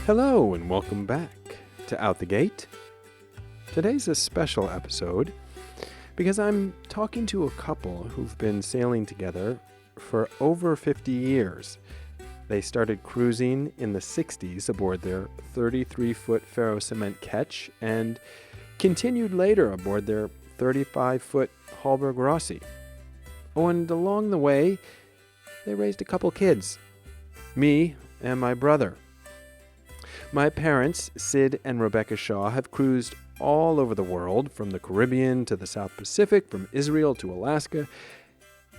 Hello and welcome back to Out the Gate. Today's a special episode because I'm talking to a couple who've been sailing together for over 50 years. They started cruising in the 60s aboard their 33-foot ferro cement ketch and continued later aboard their 35-foot Hallberg Rossi. Oh, and along the way, they raised a couple kids, me and my brother. My parents, Sid and Rebecca Shaw, have cruised all over the world, from the Caribbean to the South Pacific, from Israel to Alaska.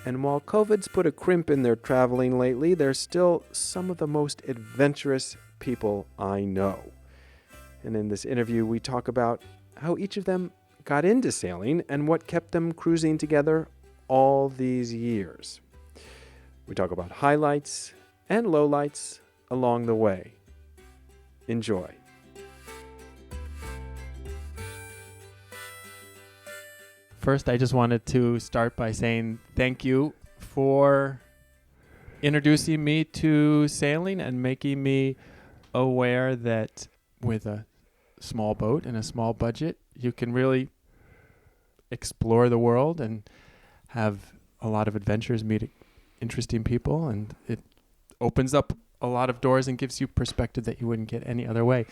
And while COVID's put a crimp in their traveling lately, they're still some of the most adventurous people I know. And in this interview, we talk about how each of them got into sailing and what kept them cruising together all these years. We talk about highlights and lowlights along the way. Enjoy. First, I just wanted to start by saying thank you for introducing me to sailing and making me aware that with a small boat and a small budget, you can really explore the world and have a lot of adventures, meet interesting people, and it opens up a lot of doors and gives you perspective that you wouldn't get any other way.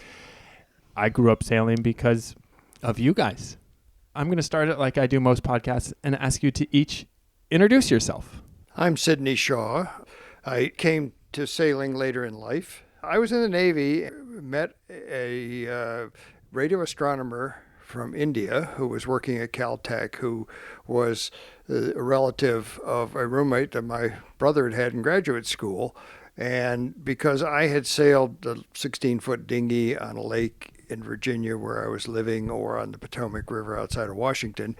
I grew up sailing because of you guys. I'm going to start it like I do most podcasts and ask you to each introduce yourself. I'm Sidney Shaw. I came to sailing later in life. I was in the Navy, met a radio astronomer from India who was working at Caltech, who was a relative of a roommate that my brother had in graduate school. And because I had sailed a 16-foot dinghy on a lake in Virginia where I was living, or on the Potomac River outside of Washington,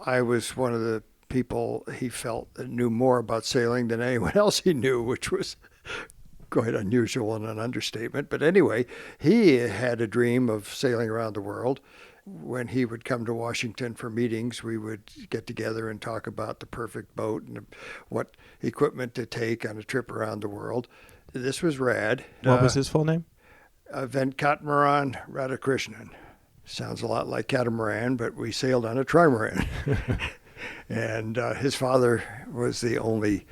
I was one of the people he felt that knew more about sailing than anyone else he knew, which was quite unusual and an understatement. But anyway, he had a dream of sailing around the world. When he would come to Washington for meetings, we would get together and talk about the perfect boat and what equipment to take on a trip around the world. This was rad. What was his full name? Venkatamaran Radhakrishnan. Sounds a lot like catamaran, but we sailed on a trimaran. And his father was the only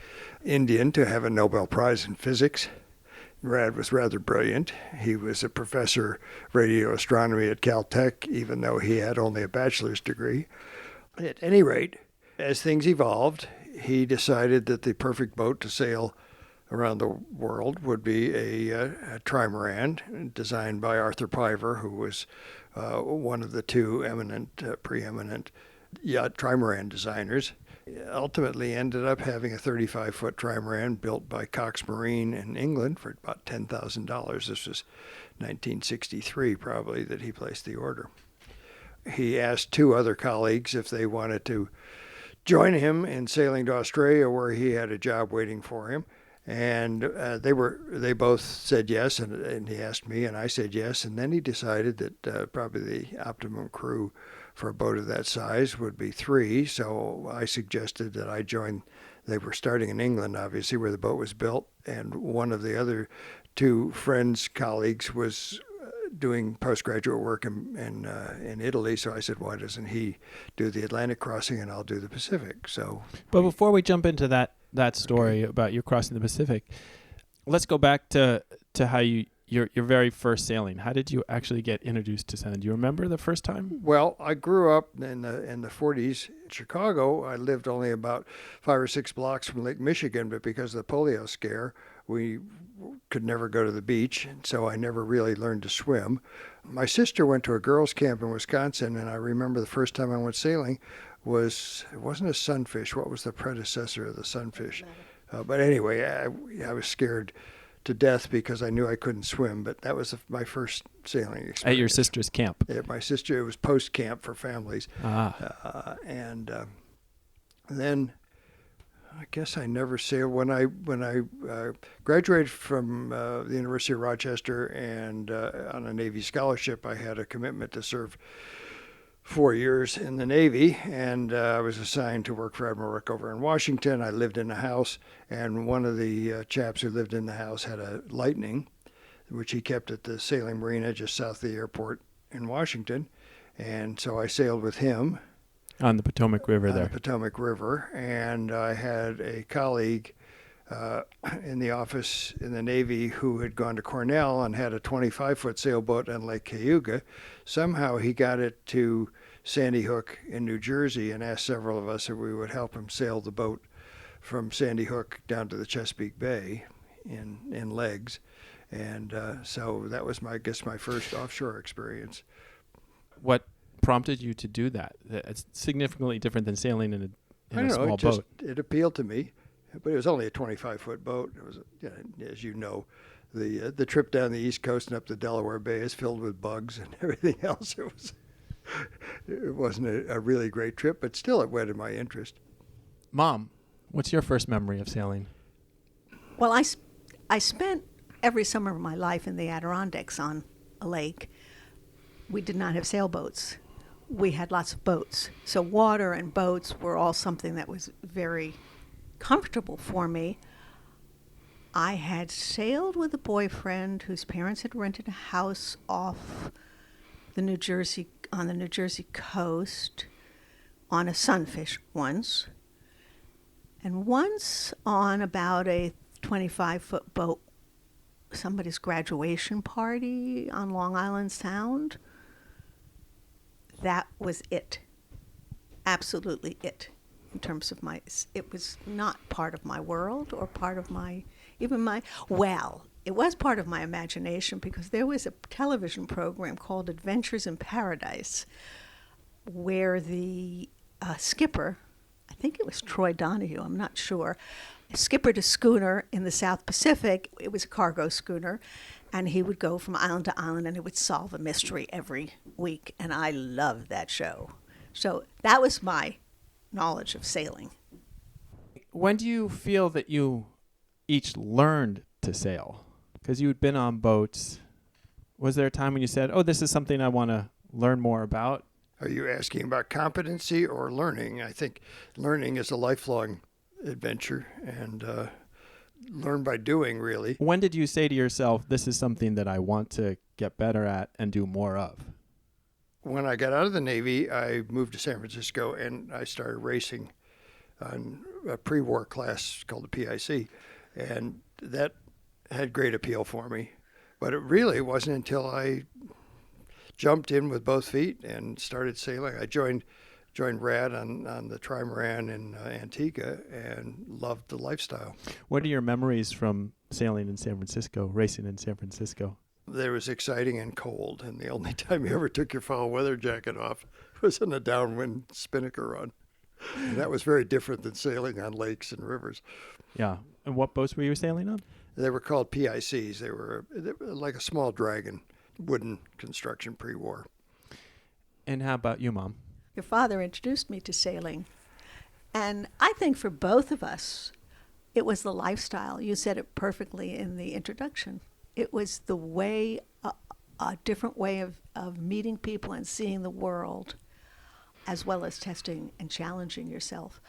Indian to have a Nobel Prize in physics. Rad was rather brilliant. He was a professor of radio astronomy at Caltech, even though he had only a bachelor's degree. At any rate, as things evolved, he decided that the perfect boat to sail around the world would be a trimaran designed by Arthur Piver, who was one of the two preeminent yacht trimaran designers. Ultimately ended up having a 35-foot trimaran built by Cox Marine in England for about $10,000. This was 1963 probably that he placed the order. He asked two other colleagues if they wanted to join him in sailing to Australia, where he had a job waiting for him. And they both said yes, and he asked me, and I said yes. And then he decided that probably the optimum crew for a boat of that size would be three. So I suggested that I join. They were starting in England, obviously, where the boat was built. And one of the other two colleagues, was doing postgraduate work in Italy. So I said, why doesn't he do the Atlantic crossing and I'll do the Pacific? But before we jump into that story about you crossing the Pacific, let's go back to how your very first sailing. How did you actually get introduced to sailing? Do you remember the first time? Well, I grew up in the 40s in Chicago. I lived only about 5 or 6 blocks from Lake Michigan, but because of the polio scare, we could never go to the beach, and so I never really learned to swim. My sister went to a girls' camp in Wisconsin, and I remember the first time I went sailing it wasn't a sunfish. What was the predecessor of the sunfish? But anyway, I was scared to death because I knew I couldn't swim, but that was my first sailing experience. At your sister's camp? At my sister, it was post-camp for families. And then I guess I never sailed. When I graduated from the University of Rochester and on a Navy scholarship, I had a commitment to serve 4 years in the Navy, and I was assigned to work for Admiral Rickover in Washington. I lived in a house, and one of the chaps who lived in the house had a Lightning which he kept at the sailing marina just south of the airport in Washington. And so I sailed with him On the Potomac River on there. the Potomac River. And I had a colleague in the office in the Navy who had gone to Cornell and had a 25-foot sailboat on Lake Cayuga. Somehow he got it to Sandy Hook in New Jersey and asked several of us if we would help him sail the boat from Sandy Hook down to the Chesapeake Bay in legs. And so that was, my first offshore experience. What prompted you to do that? It's significantly different than sailing in I don't know, small it just boat. it appealed to me, but it was only a 25-foot boat. It was, as you know, the trip down the East Coast and up the Delaware Bay is filled with bugs and everything else. It wasn't a really great trip, but still it whetted my interest. Mom, what's your first memory of sailing? Well, I spent every summer of my life in the Adirondacks on a lake. We did not have sailboats. We had lots of boats. So water and boats were all something that was very comfortable for me. I had sailed with a boyfriend whose parents had rented a house off on the New Jersey coast on a sunfish once. And once on about a 25-foot boat, somebody's graduation party on Long Island Sound. That was it. Absolutely it. In terms of it was not part of my world or part of it was part of my imagination because there was a television program called Adventures in Paradise where the skipper, I think it was Troy Donahue, I'm not sure, skippered a schooner in the South Pacific. It was a cargo schooner, and he would go from island to island, and he would solve a mystery every week, and I loved that show. So that was my knowledge of sailing. When do you feel that you each learned to sail? Because you had been on boats. Was there a time when you said, oh, this is something I want to learn more about? Are you asking about competency or learning? I think learning is a lifelong adventure, and learn by doing, really. When did you say to yourself, this is something that I want to get better at and do more of? When I got out of the Navy, I moved to San Francisco, and I started racing on a pre-war class called the PIC, and that had great appeal for me. But it really wasn't until I jumped in with both feet and started sailing. I joined RAD on the trimaran in Antigua and loved the lifestyle. What are your memories from sailing in San Francisco, racing in San Francisco? There was exciting and cold, and the only time you ever took your foul weather jacket off was on a downwind spinnaker run. And that was very different than sailing on lakes and rivers. Yeah. And what boats were you sailing on? They were called PICs. They were like a small dragon, wooden construction pre-war. And how about you, Mom? Your father introduced me to sailing, and I think for both of us, it was the lifestyle. You said it perfectly in the introduction. It was the way, a different way of meeting people and seeing the world, as well as testing and challenging yourself.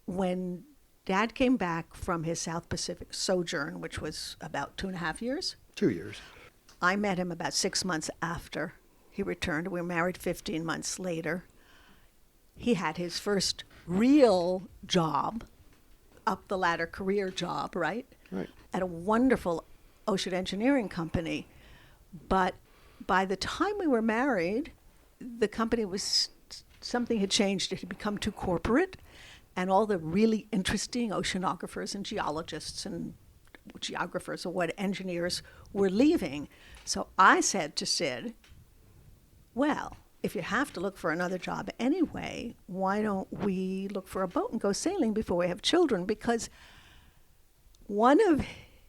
When Dad came back from his South Pacific sojourn, which was about 2.5 years. 2 years. I met him about 6 months after he returned. We were married 15 months later. He had his first real job, up the ladder career job, right? Right. At a wonderful ocean engineering company. But by the time we were married, the company something had changed. It had become too corporate, and all the really interesting oceanographers and geologists and geographers or what engineers were leaving. So I said to Sid, well, if you have to look for another job anyway, why don't we look for a boat and go sailing before we have children? Because one of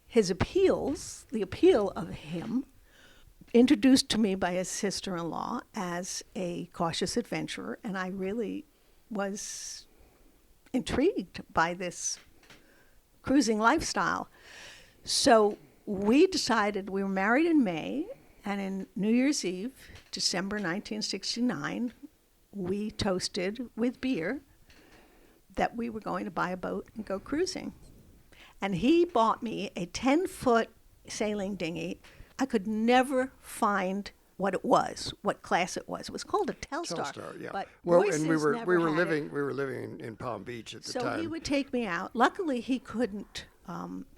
his appeals, the appeal of him, introduced to me by his sister-in-law as a cautious adventurer, and I really was intrigued by this cruising lifestyle. So we decided, we were married in May, and in New Year's Eve, December 1969, we toasted with beer that we were going to buy a boat and go cruising. And he bought me a 10-foot sailing dinghy. I could never find what it was, what class it was. It was called a Telstar. Telstar, yeah. But Well, Voices and we were never had it. living in Palm Beach at the So time. he would take me out. Luckily, he couldn't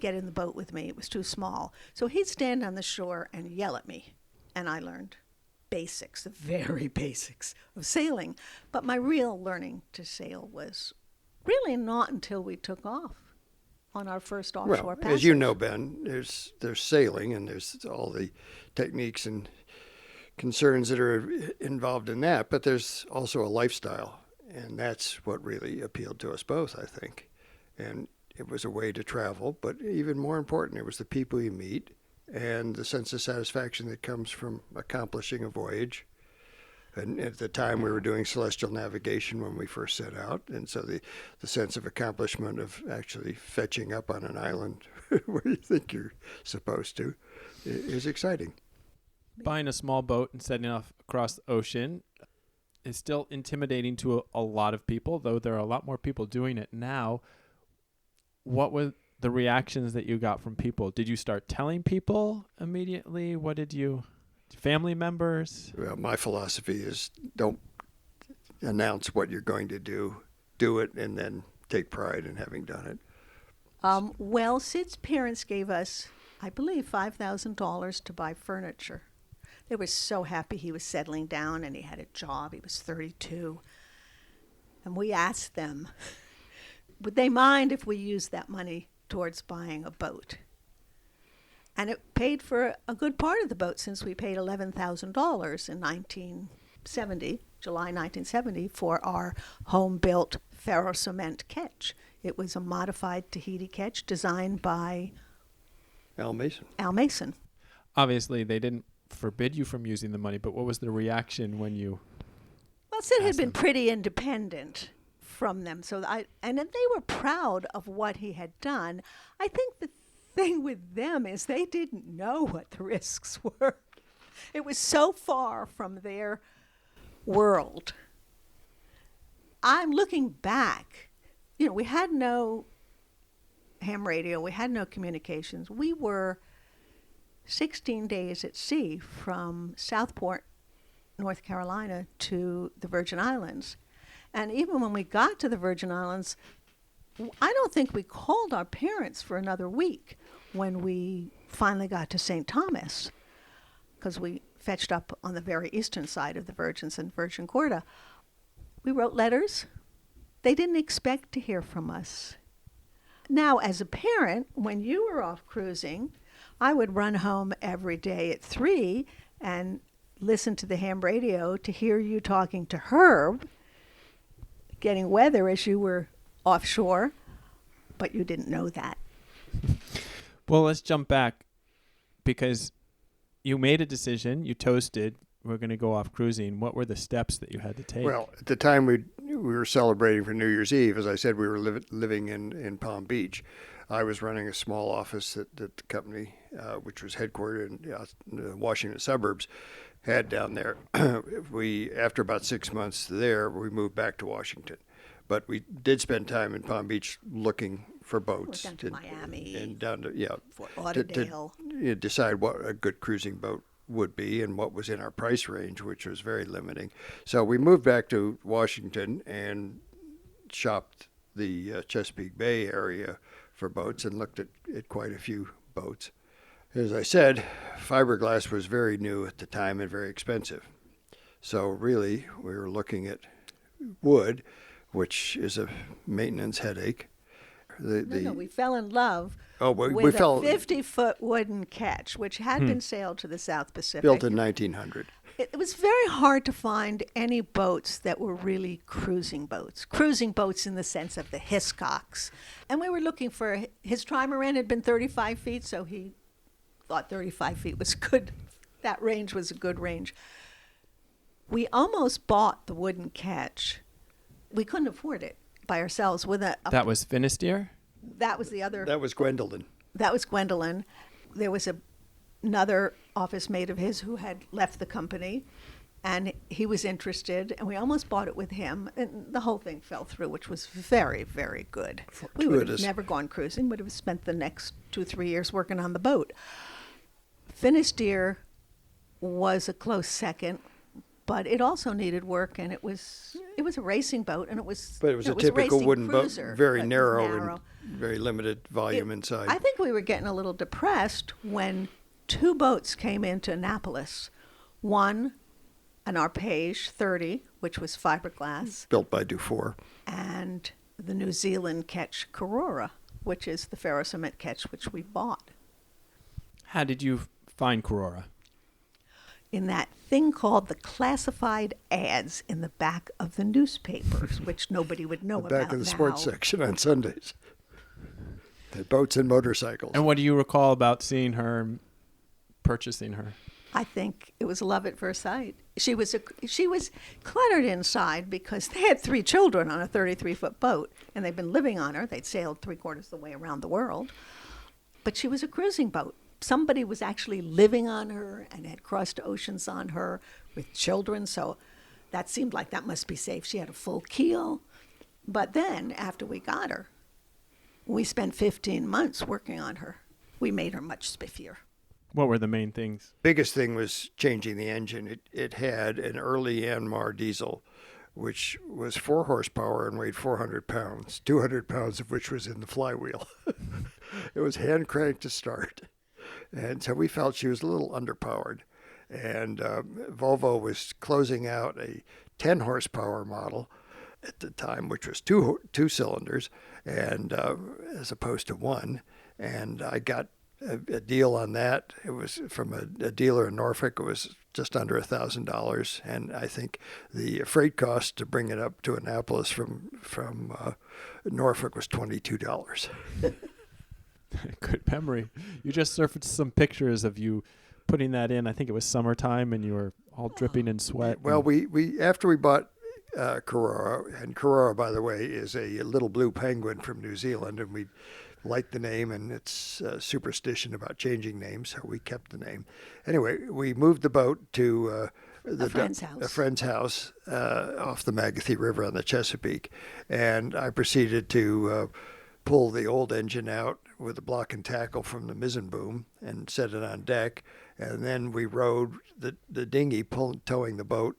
get in the boat with me. It was too small. So he'd stand on the shore and yell at me. And I learned basics, the very basics of sailing. But my real learning to sail was really not until we took off on our first offshore Well, passage. as you know, Ben, there's sailing and there's all the techniques and concerns that are involved in that, but there's also a lifestyle, and that's what really appealed to us both, I think. And it was a way to travel, but even more important, it was the people you meet and the sense of satisfaction that comes from accomplishing a voyage. And at the time, we were doing celestial navigation when we first set out, and so the sense of accomplishment of actually fetching up on an island where you think you're supposed to is exciting. Buying a small boat and setting off across the ocean is still intimidating to a lot of people, though there are a lot more people doing it now. What were the reactions that you got from people? Did you start telling people immediately? What did you, family members? Well, my philosophy is don't announce what you're going to do it, and then take pride in having done it. Well, Sid's parents gave us, I believe, $5,000 to buy furniture. They were so happy he was settling down and he had a job. He was 32. And we asked them, would they mind if we used that money towards buying a boat? And it paid for a good part of the boat, since we paid $11,000 in 1970, July 1970, for our home-built ferrocement ketch. It was a modified Tahiti ketch designed by Al Mason. Al Mason. Obviously, they didn't forbid you from using the money, but what was the reaction when you... Well, Sid had Ask been them. pretty independent from them, and they were proud of what he had done. I think the thing with them is they didn't know what the risks were. It was so far from their world. I'm looking back. You know, we had no ham radio, we had no communications. We were 16 days at sea from Southport, North Carolina, to the Virgin Islands. And even when we got to the Virgin Islands, I don't think we called our parents for another week when we finally got to St. Thomas, because we fetched up on the very eastern side of the Virgins in Virgin Gorda. We wrote letters. They didn't expect to hear from us. Now, as a parent, when you were off cruising, I would run home every day at 3 and listen to the ham radio to hear you talking to Herb, getting weather as you were offshore, but you didn't know that. Well, let's jump back, because you made a decision, you toasted, we're going to go off cruising. What were the steps that you had to take? Well, at the time we were celebrating for New Year's Eve. As I said, we were living in Palm Beach. I was running a small office that the company, which was headquartered in the Washington suburbs, had down there. After about 6 months there, we moved back to Washington. But we did spend time in Palm Beach looking for boats. Down to Miami, and down to Fort to Lauderdale. decide what a good cruising boat would be and what was in our price range, which was very limiting. So we moved back to Washington and shopped the Chesapeake Bay area for boats and looked at quite a few boats. As I said, fiberglass was very new at the time and very expensive. So really, we were looking at wood, which is a maintenance headache. No, we fell in love we with fell a 50-foot wooden ketch, which had been sailed to the South Pacific. built in 1900. It was very hard to find any boats that were really cruising boats in the sense of the Hiscocks. And we were looking for, his trimaran had been 35 feet, so he thought 35 feet was good. That range was a good range. We almost bought the wooden ketch. We couldn't afford it by ourselves. That was Finisterre? That was the other. That was Gwendolyn. That was Gwendolyn. There was another office mate of his who had left the company, and he was interested, and we almost bought it with him, and the whole thing fell through, which was very, very good. We would have Fortuitous. never gone cruising, would have spent the next 2-3 years working on the boat. Finisterre was a close second, but it also needed work, and it was a racing boat, and it was But it was a racing typical wooden boat, cruiser, very but narrow and very limited volume It- inside. I think we were getting a little depressed when two boats came into Annapolis. One, an Arpege 30, which was fiberglass, Built by Dufour. and the New Zealand ketch Karora, which is the ferrocement ketch which we bought. How did you find Karora? In that thing called the classified ads in the back of the newspapers, which nobody would know The about back of the now. sports section on Sundays. The boats and motorcycles. And what do you recall about seeing her, purchasing her? I think it was love at first sight. She was cluttered inside because they had 3 children on a 33-foot boat, and they'd been living on her. They'd sailed 3/4 the way around the world. But she was a cruising boat. Somebody was actually living on her and had crossed oceans on her with children, so that seemed like that must be safe. She had a full keel. But then, after we got her, we spent 15 months working on her. We made her much spiffier. What were the main things? Biggest thing was changing the engine. It had an early Yanmar diesel, which was 4 horsepower and weighed 400 pounds, 200 pounds of which was in the flywheel. It was hand cranked to start. And so we felt she was a little underpowered. And Volvo was closing out a 10 horsepower model at the time, which was two cylinders, and as opposed to 1. And I got a deal on that. It was from a dealer in Norfolk. It was just under $1,000, and I think the freight cost to bring it up to Annapolis from Norfolk was $22. Good memory. You just surfaced some pictures of you putting that in. I think it was summertime, and you were all dripping in sweat. Well, we after we bought Karora, and Karora, by the way, is a little blue penguin from New Zealand, and we liked the name, and it's superstition about changing names, so we kept the name. Anyway, we moved the boat to A friend's house. A friend's house off the Magathie River on the Chesapeake, and I proceeded to pull the old engine out with a block and tackle from the mizzen boom and set it on deck, and then we rowed the dinghy towing the boat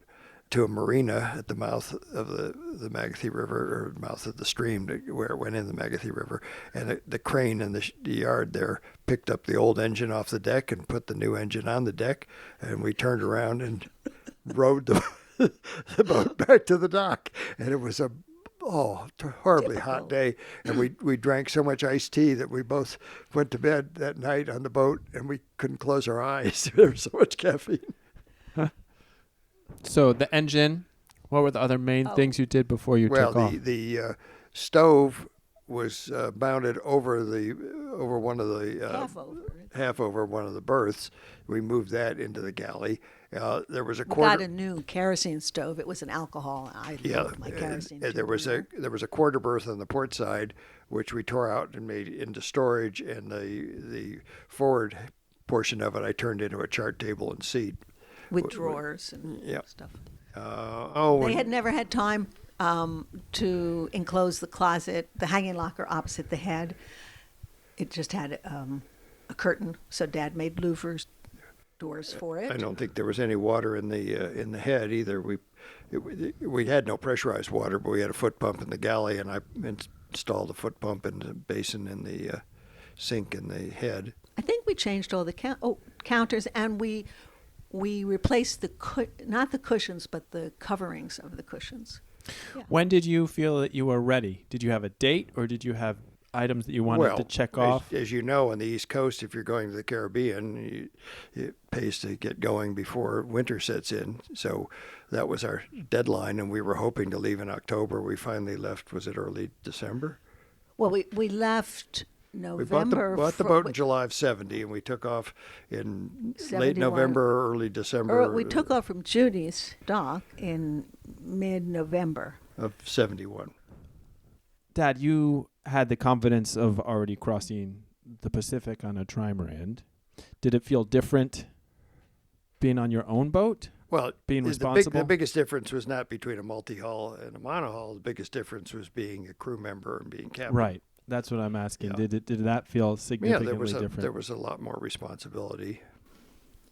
to a marina at the mouth of the Magathie River, or mouth of the stream where it went in the Magathie River. And the crane in the yard there picked up the old engine off the deck and put the new engine on the deck. And we turned around and rowed the boat back to the dock. And it was a horribly hot day. And we drank so much iced tea that we both went to bed that night on the boat, and we couldn't close our eyes. There was so much caffeine. So the engine, what were the other main things you did before you took off? The stove was mounted over one of the half over one of the berths. We moved that into the galley. There was a We quarter. got a new kerosene stove. It was an alcohol. I loved my kerosene. and there was a quarter berth on the port side, which we tore out and made into storage, and the forward portion of it I turned into a chart table and seat. with drawers and stuff. They had never had time to enclose the closet, the hanging locker opposite the head. It just had a curtain, so Dad made louvers doors for it. I don't think there was any water in the head either. We had no pressurized water, but we had a foot pump in the galley, and I installed a foot pump and a basin in the sink in the head. I think we changed all the counters, and we replaced not the cushions, but the coverings of the cushions. Yeah. When did you feel that you were ready? Did you have a date, or did you have items that you wanted to check off? As you know, on the East Coast, if you're going to the Caribbean, it pays to get going before winter sets in. So that was our deadline, and we were hoping to leave in October. We finally left, was it early December? Well, we left November. We bought the boat in July of 70, and we took off in 71. late November, early December. We took off from Judy's dock in mid-November. Of 71. Dad, you had the confidence of already crossing the Pacific on a trimaran. Did it feel different being on your own boat? Well, being responsible? The biggest difference was not between a multi-hull and a monohull. The biggest difference was being a crew member and being captain. Right. That's what I'm asking. Yeah. Did that feel significantly there different? was a lot more responsibility.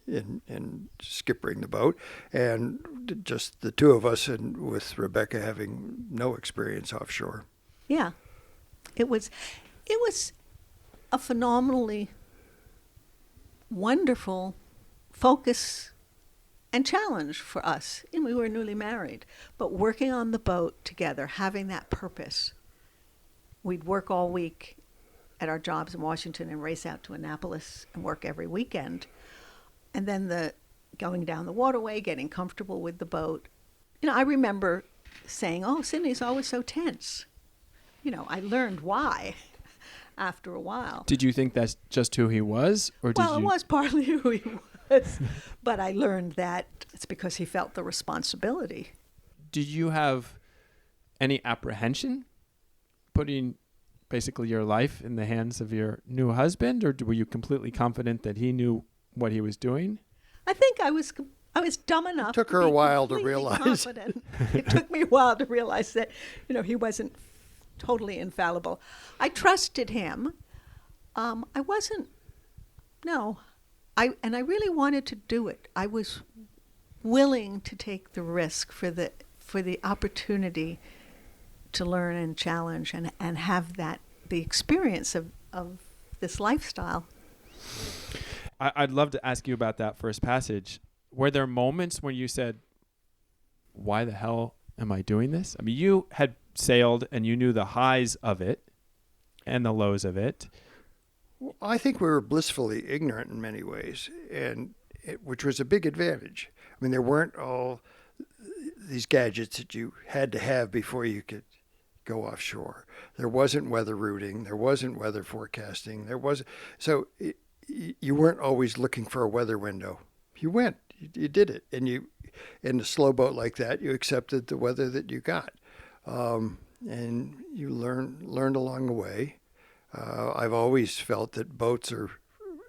in skippering the boat, and just the two of us, and with Rebecca having no experience offshore. Yeah. It was a phenomenally wonderful focus and challenge for us. And we were newly married, but working on the boat together, having that purpose. We'd work all week at our jobs in Washington and race out to Annapolis and work every weekend. And then the going down the waterway, getting comfortable with the boat. I remember saying, "Oh, Sydney's always so tense." I learned why after a while. Did you think that's just who he was, or did Well, you? it was partly who he was, but I learned that it's because he felt the responsibility. Did you have any apprehension putting basically your life in the hands of your new husband, or were you completely confident that he knew what he was doing? I think I was dumb enough. It took to her a be while to completely realize. confident. It took me a while to realize that, he wasn't totally infallible. I trusted him. I wasn't. No, I really wanted to do it. I was willing to take the risk for the opportunity to learn and challenge and have the experience of this lifestyle. I'd love to ask you about that first passage. Were there moments when you said, "Why the hell am I doing this?" I mean, you had sailed and you knew the highs of it and the lows of it. I think we were blissfully ignorant in many ways, which was a big advantage. I mean, there weren't all these gadgets that you had to have before you could go offshore. There wasn't weather routing. There wasn't weather forecasting. You weren't always looking for a weather window. You went, you did it, and in a slow boat like that, you accepted the weather that you got, and you learned along the way. I've always felt that boats are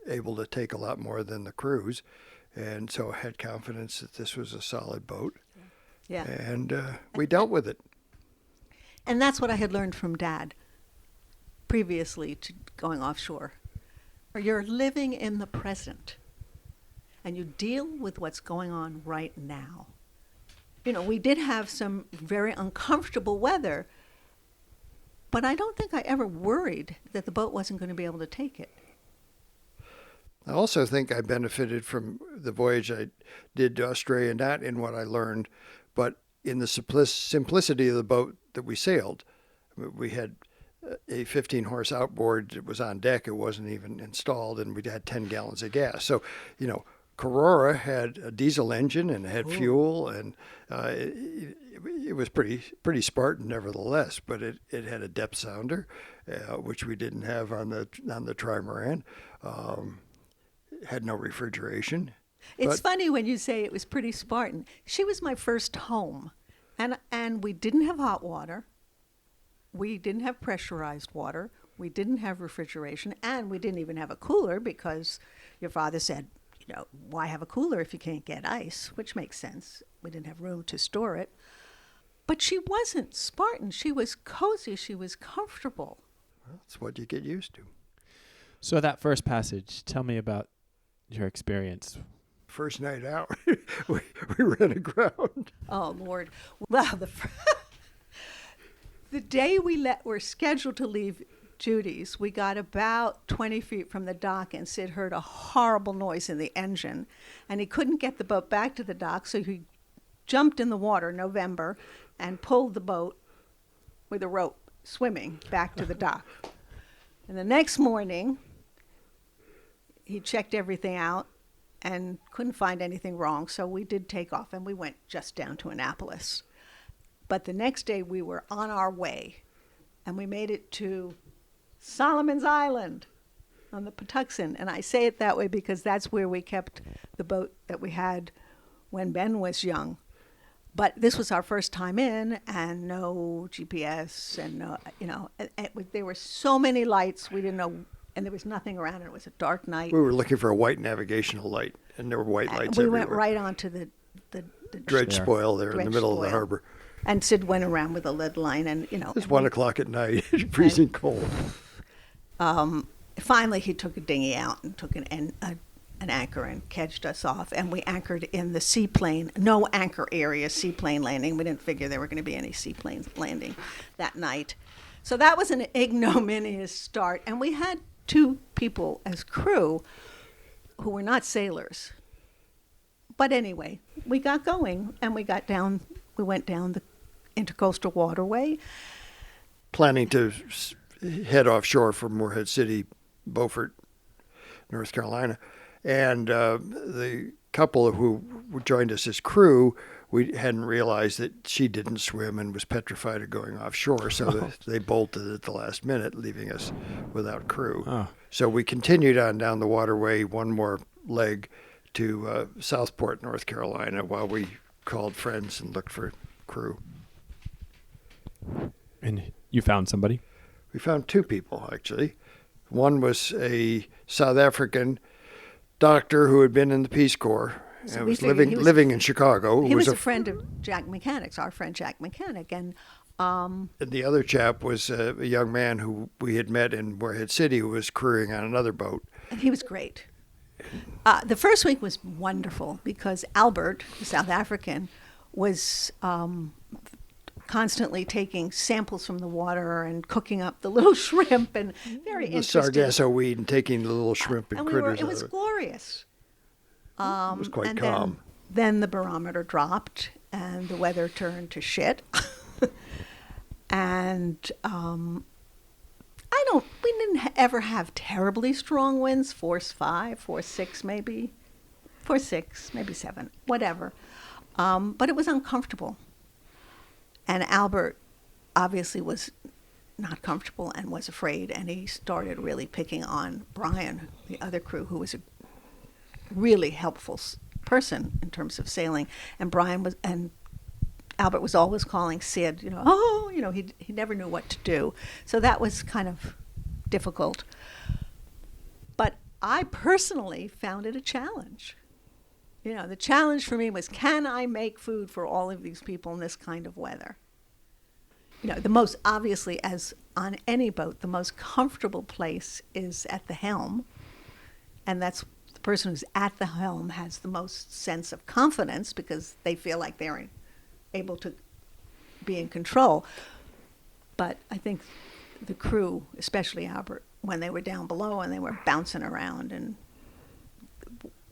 able to take a lot more than the crews, and so I had confidence that this was a solid boat. Yeah. And we dealt with it. And that's what I had learned from Dad previously to going offshore. You're living in the present, and you deal with what's going on right now. We did have some very uncomfortable weather, but I don't think I ever worried that the boat wasn't going to be able to take it. I also think I benefited from the voyage I did to Australia, not in what I learned, but in the simplicity of the boat that we sailed. We had a 15-horse outboard that was on deck. It wasn't even installed, and we had 10 gallons of gas. So, Carora had a diesel engine and had fuel, and it was pretty Spartan nevertheless. But it had a depth sounder, which we didn't have on the trimaran. It had no refrigeration. It's funny when you say it was pretty Spartan. She was my first home, and we didn't have hot water. We didn't have pressurized water. We didn't have refrigeration, and we didn't even have a cooler because your father said, why have a cooler if you can't get ice? Which makes sense. We didn't have room to store it. But she wasn't Spartan. She was cozy. She was comfortable. That's what you get used to. So that first passage, tell me about your experience. First night out, we ran aground. Oh, Lord. Well, the day we were scheduled to leave Judy's, we got about 20 feet from the dock, and Sid heard a horrible noise in the engine, and he couldn't get the boat back to the dock, so he jumped in the water, November, and pulled the boat with a rope, swimming back to the dock. And the next morning, he checked everything out and couldn't find anything wrong, so we did take off, and we went just down to Annapolis. But the next day, we were on our way, and we made it to Solomon's Island on the Patuxent. And I say it that way because that's where we kept the boat that we had when Ben was young. But this was our first time in, and no GPS, and no, there were so many lights we didn't know, and there was nothing around, and it was a dark night. We were looking for a white navigational light, and there were white lights everywhere. We went right onto the dredge spoil there in the middle of the harbor. And Sid went around with a lead line, and It was 1 o'clock at night, freezing cold. Finally, he took a dinghy out and took an an anchor and kedged us off. And we anchored in the seaplane, no anchor area, seaplane landing. We didn't figure there were going to be any seaplanes landing that night. So that was an ignominious start. And we had 2 people as crew who were not sailors. But anyway, we got going and we went down the intercoastal waterway. Planning to head offshore from Morehead City, Beaufort, North Carolina. And the couple who joined us as crew, we hadn't realized that she didn't swim and was petrified of going offshore. So they bolted at the last minute, leaving us without crew. Oh. So we continued on down the waterway, one more leg to Southport, North Carolina, while we called friends and looked for crew. And you found somebody? We found 2 people, actually. One was a South African doctor who had been in the Peace Corps So and we was figured living in Chicago. He was a friend of Jack Mechanic's, our friend Jack Mechanic. And And the other chap was a young man who we had met in Morehead City who was crewing on another boat. and he was great. The first week was wonderful because Albert, the South African, was constantly taking samples from the water and cooking up the little shrimp and very The interesting. sargasso weed and taking the little shrimp and critters it was out of it. glorious. It was quite And calm. Then the barometer dropped and the weather turned to shit. And we didn't ever have terribly strong winds, force 5, force 6 maybe, force 6, maybe 7, whatever. But it was uncomfortable. And Albert obviously was not comfortable and was afraid, and he started really picking on Brian, the other crew, who was a really helpful person in terms of sailing. And Albert was always calling Sid, he never knew what to do. So that was kind of difficult. But I personally found it a challenge. The challenge for me was, can I make food for all of these people in this kind of weather? The most, obviously, as on any boat, the most comfortable place is at the helm. And that's the person who's at the helm has the most sense of confidence because they feel like they're able to be in control. But I think the crew, especially Albert, when they were down below and they were bouncing around and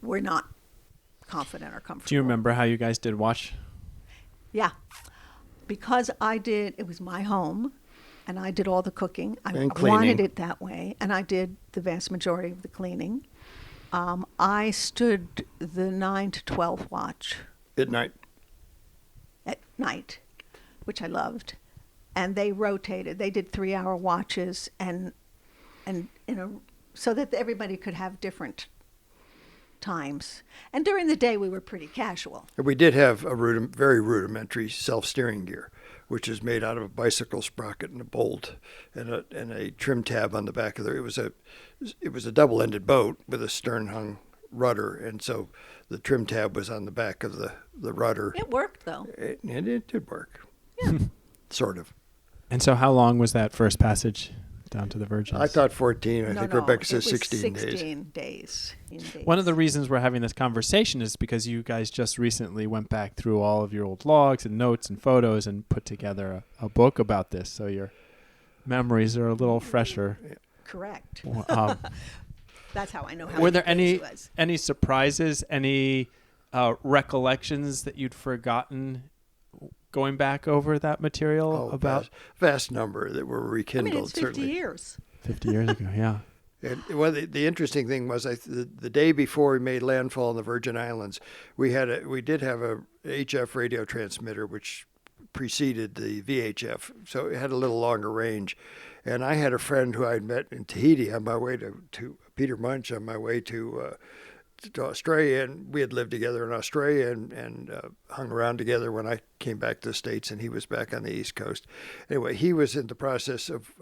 were not confident or comfortable. Do you remember how you guys did watch? Yeah. Because it was my home, and I did all the cooking. I And cleaning. wanted it that way, and I did the vast majority of the cleaning. I stood the 9 to 12 watch At night. at night, which I loved. And they rotated. They did 3-hour watches so that everybody could have different times. And during the day, we were pretty casual. We did have a very rudimentary self-steering gear, which is made out of a bicycle sprocket and a bolt and a trim tab on the back of it. It was a double-ended boat with a stern-hung rudder, and so the trim tab was on the back of the rudder. It worked, though. And it did work. Sort of. And so how long was that first passage down to the Virgins? I thought 14. I think Rebecca says it was 16 days. 16 days. One of the reasons we're having this conversation is because you guys just recently went back through all of your old logs and notes and photos and put together a book about this, so your memories are a little fresher. Correct. That's how I know how Were there many days it was. any surprises, any recollections that you'd forgotten going back over that material about? Vast number that were rekindled, it's 50 certainly. years. 50 years ago, yeah. And the interesting thing was the day before we made landfall in the Virgin Islands, we did have a HF radio transmitter which preceded the VHF, so it had a little longer range. And I had a friend who I'd met in Tahiti on my way to Peter Munch on my way to Australia, and we had lived together in Australia and hung around together when I came back to the States, and he was back on the East Coast. Anyway, he was in the process of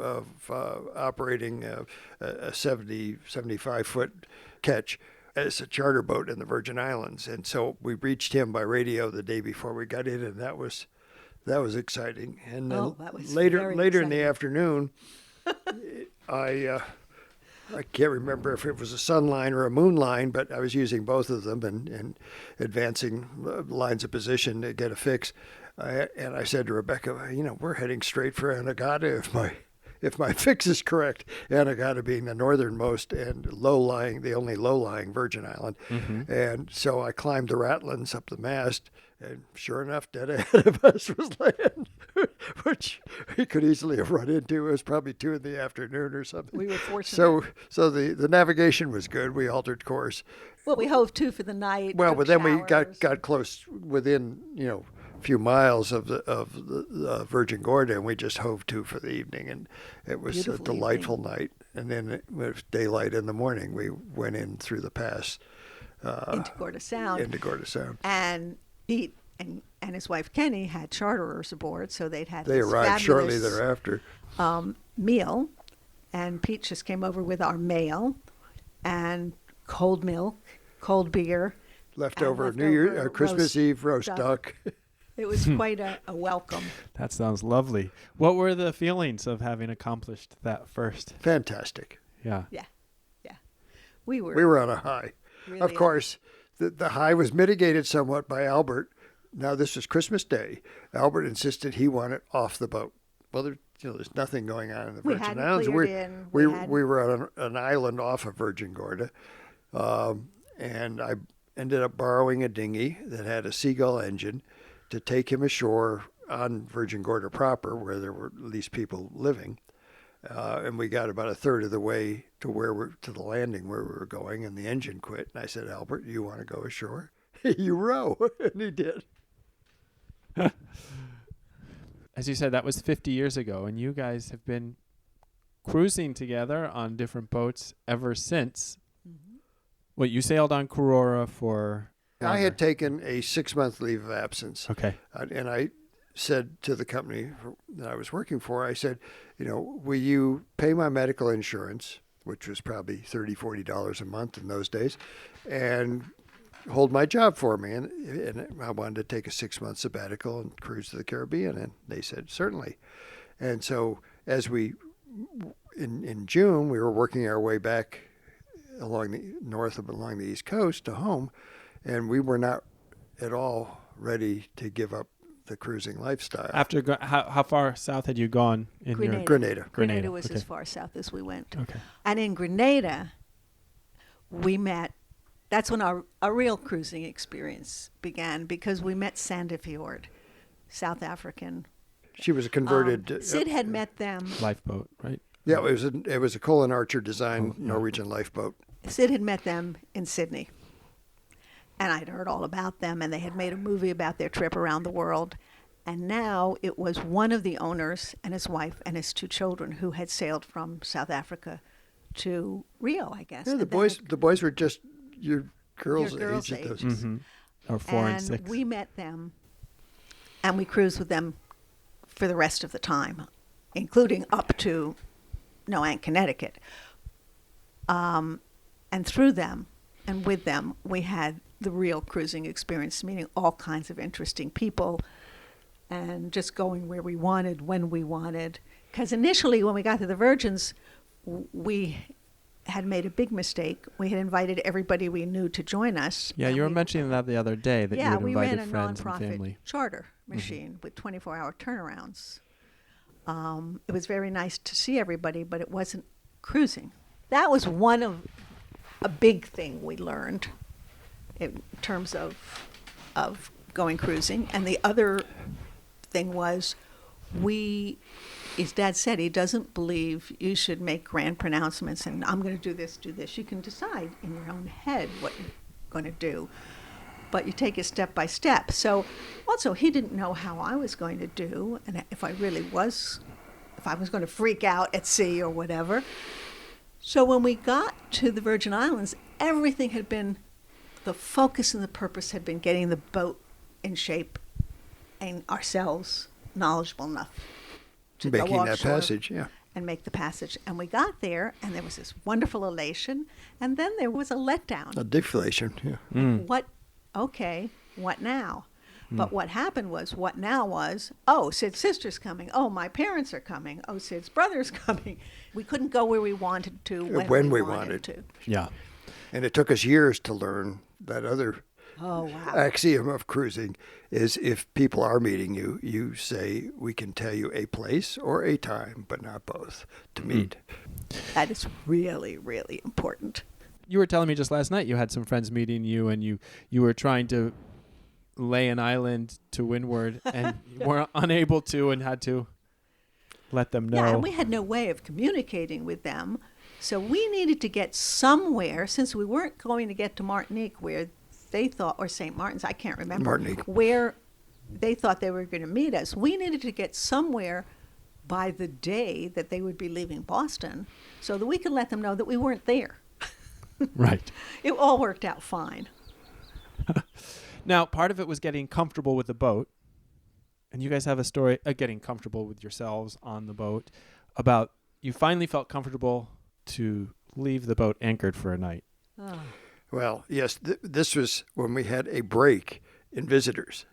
operating a 75-foot ketch as a charter boat in the Virgin Islands, and so we reached him by radio the day before we got in, and that was exciting. And then that was later very in the exciting. afternoon, I I can't remember if it was a sun line or a moon line, but I was using both of them and advancing lines of position to get a fix. And I said to Rebecca, we're heading straight for Anegada if my fix is correct. Anegada being the northernmost and the only low-lying Virgin Island. Mm-hmm. And so I climbed the ratlins up the mast, and sure enough, dead ahead of us was land, which we could easily have run into. It was probably 2 PM or something. We were fortunate. So the navigation was good. We altered course. Well, we hove to for the night. Well, took but then we showers. got close within a few miles of the Virgin Gorda, and we just hove to for the evening, and it was Beautiful a delightful night. And then it was daylight in the morning. We went in through the pass into Gorda Sound. into Gorda Sound. And Pete and his wife Kenny had charterers aboard, so they'd had They this arrived shortly fabulous, thereafter. meal, and Pete just came over with our mail and cold milk, cold beer. Leftover leftover New Year, Christmas roast Eve roast duck. duck. It was quite a welcome. That sounds lovely. What were the feelings of having accomplished that first? Fantastic. Yeah. Yeah. We were. We were on a high. really Of course, the high was mitigated somewhat by Albert. Now, this was Christmas Day. Albert insisted he wanted off the boat. Well, there's nothing going on in the We Virgin hadn't Islands. cleared in. We We hadn't- were on an island off of Virgin Gorda, and I ended up borrowing a dinghy that had a Seagull engine to take him ashore on Virgin Gorda proper, where there were at least people living. And we got about a third of the way to to the landing where we were going, and the engine quit. And I said, Albert, you want to go ashore? You row, and he did. As you said, that was 50 years ago, and you guys have been cruising together on different boats ever since. Mm-hmm. Well, you sailed on Kurora for... I had taken a 6-month leave of absence, Okay. and I said to the company that I was working for, I said, will you pay my medical insurance, which was probably $30, $40 a month in those days, and hold my job for me? And I wanted to take a 6-month sabbatical and cruise to the Caribbean, and they said, certainly. And so as in June, we were working our way back along the East Coast to home, and we were not at all ready to give up the cruising lifestyle. After how far south had you gone in Grenada. your... Grenada. Grenada was okay. as far south as we went. Okay. And in Grenada, we met. That's when our real cruising experience began, because we met Sandefjord, South African. She was a converted. Sid had met them. Lifeboat, right? Yeah, it was a Colin Archer designed Oh, yeah. Norwegian lifeboat. Sid had met them in Sydney. And I'd heard all about them, and they had made a movie about their trip around the world. And now it was one of the owners and his wife and his 2 children who had sailed from South Africa to Rio, I guess. Yeah, And the then boys were just your girls' Your girls' age at those. age. Mm-hmm. Or 4 and 6. And we met them, and we cruised with them for the rest of the time, including up to Noank, Connecticut. And through them and with them, we had the real cruising experience, meeting all kinds of interesting people and just going where we wanted, when we wanted. Because initially, when we got to the Virgins, we had made a big mistake. We had invited everybody we knew to join us. Yeah, and you were we- mentioning that the other day, that you had we invited ran a friends and nonprofit family. charter machine with 24-hour turnarounds. It was very nice to see everybody, but it wasn't cruising. That was one of a big thing we learned in terms of going cruising. And the other thing was, his dad said he doesn't believe you should make grand pronouncements and I'm going to do this, do this. You can decide in your own head what you're going to do, but you take it step by step. So also he didn't know how I was going to do and if I was going to freak out at sea or whatever. So when we got to the Virgin Islands, everything had been, the focus and the purpose had been getting the boat in shape and ourselves knowledgeable enough to go Making that offshore passage, yeah. and make the passage. And we got there, and there was this wonderful elation, and then there was a letdown. A deflation, yeah. Mm. What now? But what happened was, what now was, oh, Sid's sister's coming. Oh, my parents are coming. Oh, Sid's brother's coming. We couldn't go where we wanted to when we wanted to. Yeah. And it took us years to learn that other Oh, wow. axiom of cruising is if people are meeting you, you say, we can tell you a place or a time, but not both, to meet. That is really, really important. You were telling me just last night you had some friends meeting you, and you were trying to lay an island to windward and were unable to and had to let them know. Yeah, and we had no way of communicating with them. So we needed to get somewhere, since we weren't going to get to Martinique where they thought, or St. Martin's, I can't remember, Martinique. where they thought they were going to meet us. We needed to get somewhere by the day that they would be leaving Boston so that we could let them know that we weren't there. Right. It all worked out fine. Now, part of it was getting comfortable with the boat. And you guys have a story of getting comfortable with yourselves on the boat about you finally felt comfortable to leave the boat anchored for a night. Oh. Well, yes, this was when we had a break in visitors.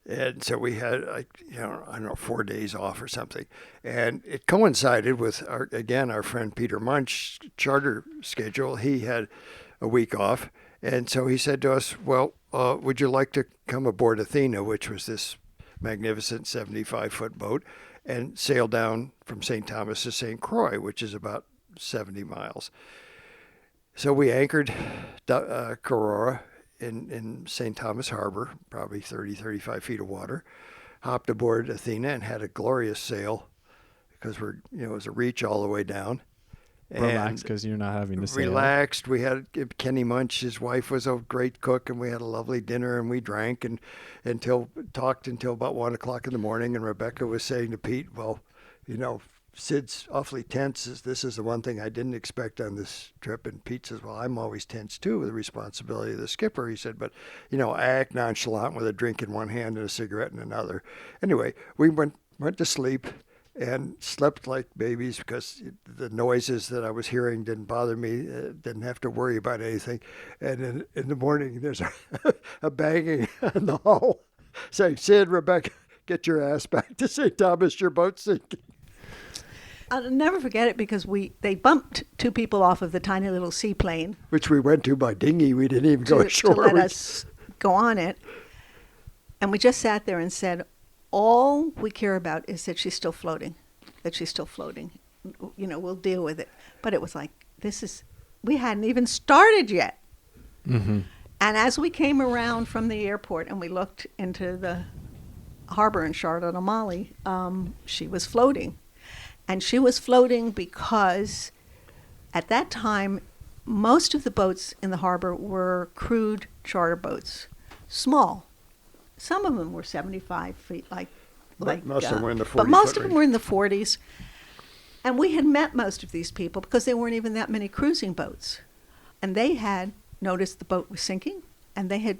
And so we had, I don't know, 4 days off or something. And it coincided with, our friend Peter Munch's charter schedule. He had a week off. And so he said to us, well, would you like to come aboard Athena, which was this magnificent 75-foot boat, and sail down from St. Thomas to St. Croix, which is about 70 miles. So we anchored Carora in St. Thomas Harbor, probably 30, 35 feet of water, hopped aboard Athena and had a glorious sail because it was a reach all the way down. Relaxed because you're not having to sail. Relaxed. We had Kenny Munch, his wife was a great cook, and we had a lovely dinner, and we drank talked until about 1 o'clock in the morning. And Rebecca was saying to Pete, well, Sid's awfully tense. This is the one thing I didn't expect on this trip. And Pete says, well, I'm always tense too with the responsibility of the skipper. He said, but, I act nonchalant with a drink in one hand and a cigarette in another. Anyway, we went to sleep and slept like babies because the noises that I was hearing didn't bother me, didn't have to worry about anything. And in the morning, there's a banging on the hull saying, Sid, Rebecca, get your ass back to St. Thomas, your boat's sinking. I'll never forget it because they bumped two people off of the tiny little seaplane. Which we went to by dinghy. We didn't even go ashore. To let us go on it. And we just sat there and said, all we care about is that she's still floating, we'll deal with it. But it was like, we hadn't even started yet. Mm-hmm. And as we came around from the airport and we looked into the harbor in Charlotte Amalie, she was floating. And she was floating because at that time, most of the boats in the harbor were crewed charter boats, small. Some of them were 75 feet, But most of them were in the 40s. But most of them were in the 40s. And we had met most of these people because there weren't even that many cruising boats. And they had noticed the boat was sinking, and they had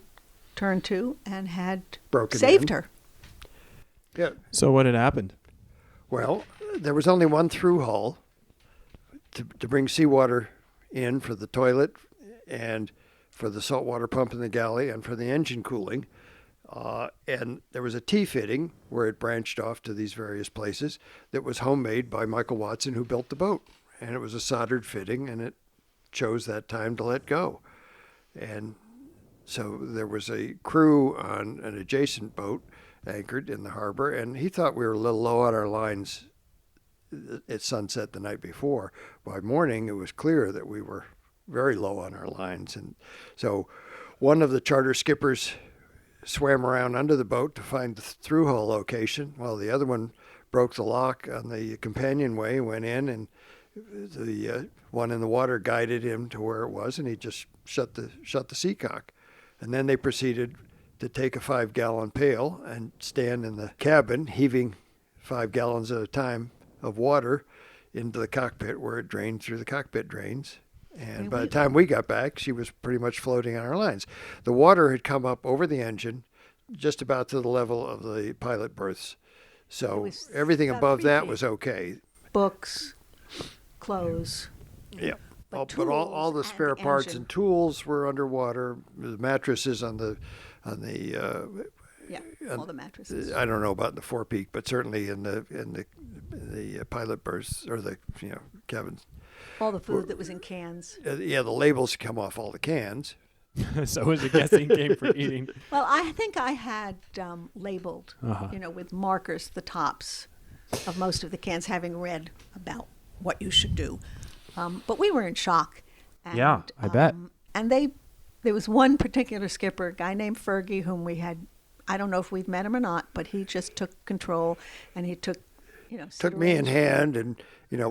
turned to and had saved her. Yeah. So what had happened? Well, there was only one through hull to bring seawater in for the toilet and for the saltwater pump in the galley and for the engine cooling. And there was a T-fitting where it branched off to these various places that was homemade by Michael Watson, who built the boat. And it was a soldered fitting, and it chose that time to let go. And so there was a crew on an adjacent boat anchored in the harbor, and he thought we were a little low on our lines at sunset the night before. By morning, it was clear that we were very low on our lines. And so one of the charter skippers swam around under the boat to find the through-hull location, while the other one broke the lock on the companionway, went in, and the one in the water guided him to where it was, and he just shut the seacock. And then they proceeded to take a 5-gallon pail and stand in the cabin, heaving 5 gallons at a time of water into the cockpit where it drained through the cockpit drains. And by the time we got back, she was pretty much floating on our lines. The water had come up over the engine, just about to the level of the pilot berths. So everything above that was okay. Books, clothes. Yeah. But all the spare parts and tools were underwater. The mattresses on the Yeah, all the mattresses. I don't know about the forepeak, but certainly in the pilot berths or the cabins. All the food that was in cans. The labels come off all the cans. So it was a guessing game for eating. Well, I think I had labeled, Uh-huh. with markers, the tops of most of the cans, having read about what you should do. But we were in shock. And, Yeah, I bet. And there was one particular skipper, a guy named Fergie, whom we had, I don't know if we've met him or not, but he just took control, and he took, Took me in hand, and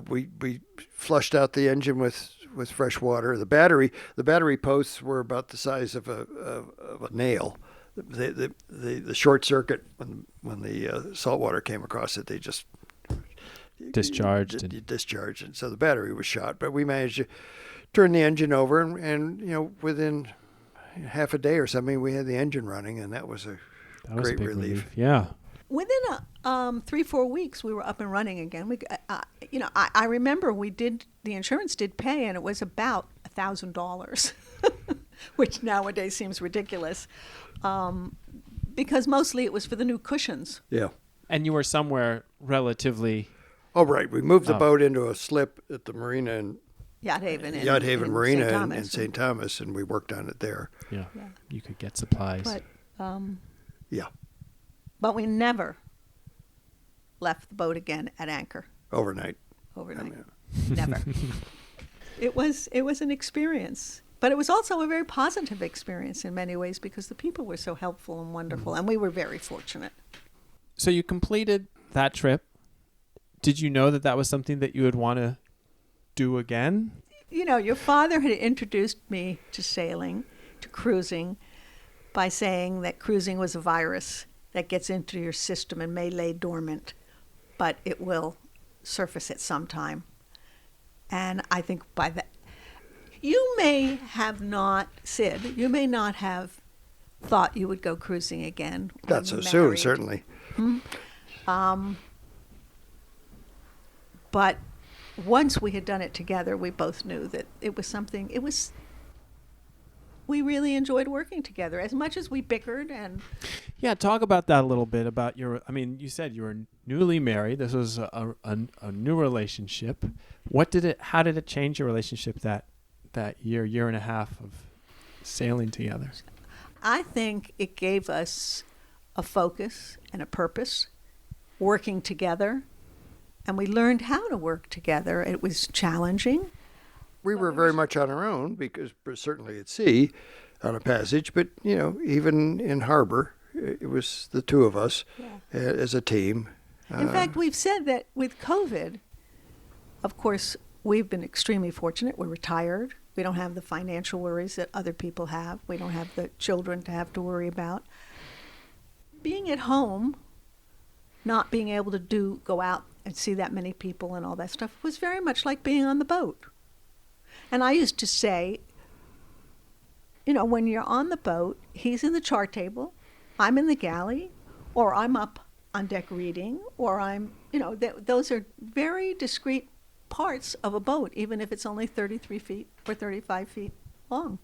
we flushed out the engine with fresh water. The battery posts were about the size of a nail. The short circuit when the salt water came across it, they just Discharged. and so the battery was shot. But we managed to turn the engine over, and within half a day or something, we had the engine running, and that was a great big relief. Yeah. Within 3-4 weeks, we were up and running again. I remember the insurance did pay, and it was about $1,000, which nowadays seems ridiculous, because mostly it was for the new cushions. Yeah. And you were somewhere relatively. Oh, right. We moved the Oh. boat into a slip at the marina in Yacht Haven. Yacht Haven in Marina St. in Thomas. St. Thomas, and we worked on it there. Yeah. Yeah. You could get supplies. Yeah. But we never left the boat again at anchor Overnight. overnight. I mean, Never. It was an experience, but it was also a very positive experience in many ways because the people were so helpful and wonderful, and we were very fortunate. So you completed that trip. Did you know that was something that you would want to do again? Your father had introduced me to sailing, to cruising, by saying that cruising was a virus that gets into your system and may lay dormant, but it will surface at some time. And I think by that, you may have not, Sid, you may not have thought you would go cruising again. when not so you soon, married. certainly. But once we had done it together, we both knew that we really enjoyed working together as much as we bickered. And Yeah, talk about that a little bit about you said you were newly married. This was a new relationship. How did it change your relationship that year and a half of sailing together? I think it gave us a focus and a purpose, working together, and we learned how to work together. It was challenging. We were very much on our own because certainly at sea on a passage, but even in harbor, it was the two of us as a team. In fact, we've said that with COVID, of course, we've been extremely fortunate. We're retired. We don't have the financial worries that other people have. We don't have the children to have to worry about. Being at home, not being able to go out and see that many people and all that stuff was very much like being on the boat. And I used to say, when you're on the boat, he's in the chart table, I'm in the galley, or I'm up on deck reading, or I'm, those are very discrete parts of a boat, even if it's only 33 feet or 35 feet long.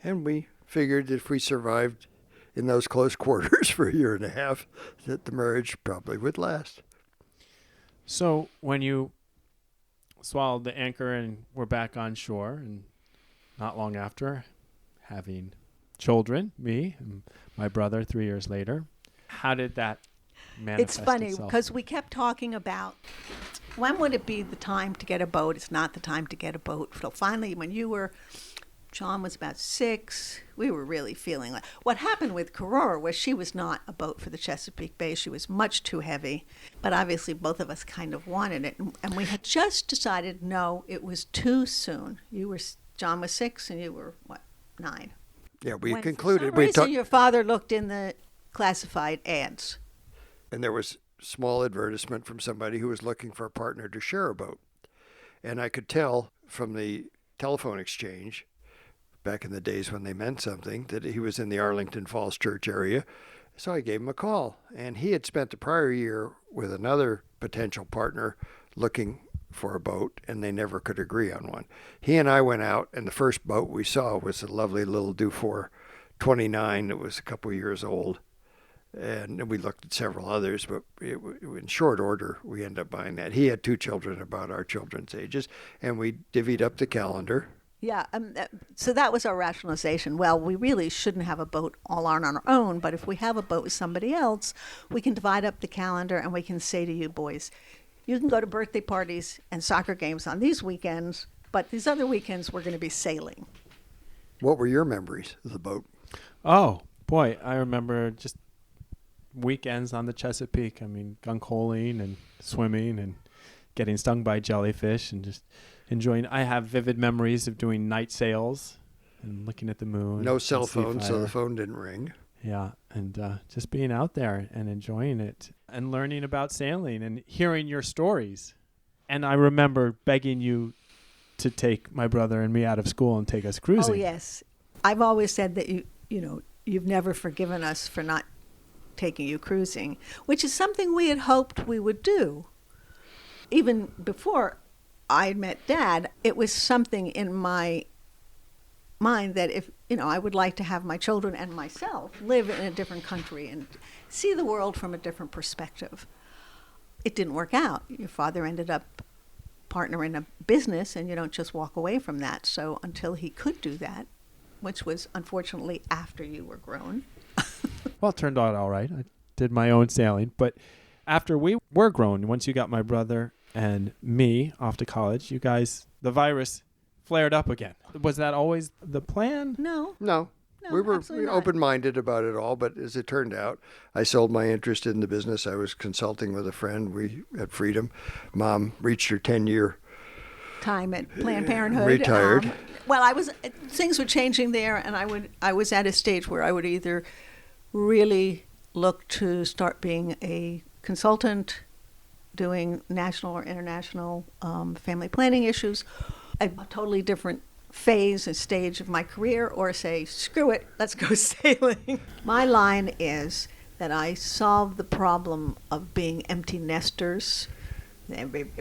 And we figured if we survived in those close quarters for a year and a half, that the marriage probably would last. So when you swallowed the anchor and were back on shore, and not long after having children, me and my brother 3 years later, how did that manifest It's funny itself? because we kept talking about when would it be the time to get a boat? It's not the time to get a boat. So finally, when John was about 6, we were really feeling like what happened with Karora was she was not a boat for the Chesapeake Bay. She was much too heavy, but obviously both of us kind of wanted it, and we had just decided no, it was too soon. John was 6 and you were 9. Yeah, we When concluded. For some reason, your father looked in the classified ads. And there was small advertisement from somebody who was looking for a partner to share a boat. And I could tell from the telephone exchange back in the days when they meant something that he was in the Arlington Falls Church area. So I gave him a call. And he had spent the prior year with another potential partner looking for a boat, and they never could agree on one. He and I went out, and the first boat we saw was a lovely little Dufour 29 that was a couple years old. And we looked at several others, but in short order, we ended up buying that. He had 2 children about our children's ages, and we divvied up the calendar. Yeah, so that was our rationalization. Well, we really shouldn't have a boat all on our own, but if we have a boat with somebody else, we can divide up the calendar and we can say to you boys, you can go to birthday parties and soccer games on these weekends, but these other weekends we're going to be sailing. What were your memories of the boat? Oh, boy, I remember just weekends on the Chesapeake. I mean, guncoaling and swimming and getting stung by jellyfish and just enjoying. I have vivid memories of doing night sails and looking at the moon. No and cell sea phone, so fire. the phone didn't ring. Yeah, and just being out there and enjoying it and learning about sailing and hearing your stories. And I remember begging you to take my brother and me out of school and take us cruising. Oh, yes. I've always said that you've never forgiven us for not taking you cruising, which is something we had hoped we would do. Even before I met Dad, it was something in my mind that if, I would like to have my children and myself live in a different country and see the world from a different perspective. It didn't work out. Your father ended up partner in a business, and you don't just walk away from that. So until he could do that, which was unfortunately after you were grown. Well, it turned out all right. I did my own sailing. But after we were grown, once you got my brother and me off to college, you guys, the virus flared up again. Was that always the plan? No. No. No, We were absolutely not. open-minded about it all, but as it turned out, I sold my interest in the business. I was consulting with a friend. We had Freedom. Mom reached her 10-year Time at Planned Parenthood. Retired. Well, things were changing there, and I was at a stage where I would either really look to start being a consultant, doing national or international family planning issues, a totally different phase and stage of my career, or say, screw it, let's go sailing. My line is that I solve the problem of being empty nesters.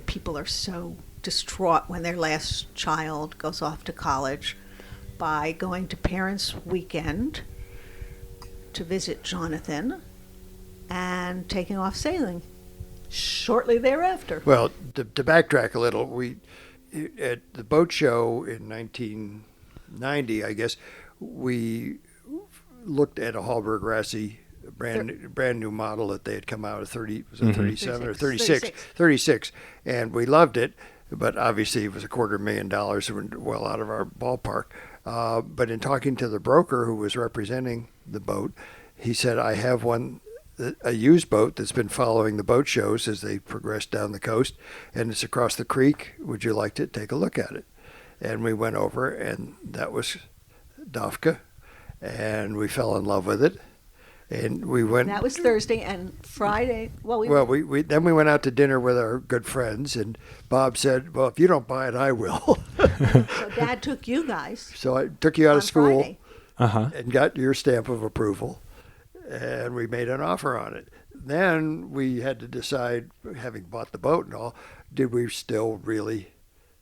People are so distraught when their last child goes off to college by going to Parents' Weekend to visit Jonathan and taking off sailing shortly thereafter. Well, to backtrack a little, we at the boat show in 1990, I guess, we looked at a Hallberg Rassy brand new model that they had come out of 37 or 36, and we loved it, but obviously it was $250,000, and well out of our ballpark. But in talking to the broker who was representing the boat, he said, I have a used boat that's been following the boat shows as they progress down the coast, and it's across the creek. Would you like to take a look at it? And we went over, and that was Dafka, and we fell in love with it. And we went. That was Thursday, and Friday. We then we went out to dinner with our good friends, and Bob said, "Well, if you don't buy it, I will." So Dad took you guys. So I took you out of school Friday. and got your stamp of approval, and we made an offer on it. Then we had to decide, having bought the boat and all, did we still really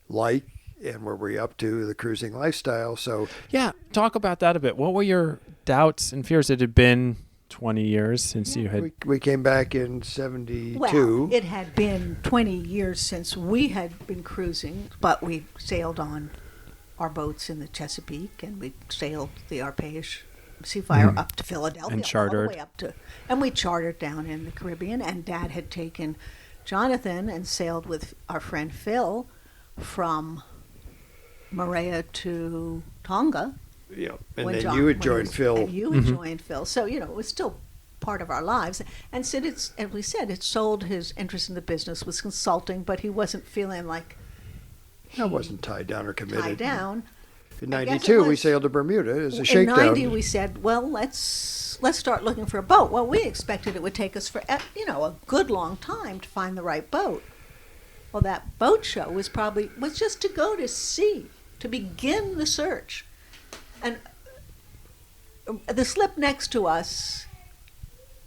like and were we up to the cruising lifestyle? So Yeah, talk about that a bit. What were your doubts and fears? It had been 20 years since you had... we came back in 72. Well, it had been 20 years since we had been cruising, but we sailed on our boats in the Chesapeake, and we sailed the Arpege Seafire up to Philadelphia, And all chartered. the way up to, and we chartered down in the Caribbean. And Dad had taken Jonathan and sailed with our friend Phil from Moorea to Tonga. Yeah, and when then John- you had when joined was- Phil. And you had joined Phil. So, it was still part of our lives. And Sid, as we said, it sold his interest in the business, was consulting, but he wasn't feeling like I wasn't tied down or committed. tied down. In I guess it 92, we was- sailed to Bermuda as a In shakedown. 90, we said, well, let's start looking for a boat. Well, we expected it would take us for, a good long time to find the right boat. Well, that boat show was just to go to sea, to begin the search. And the slip next to us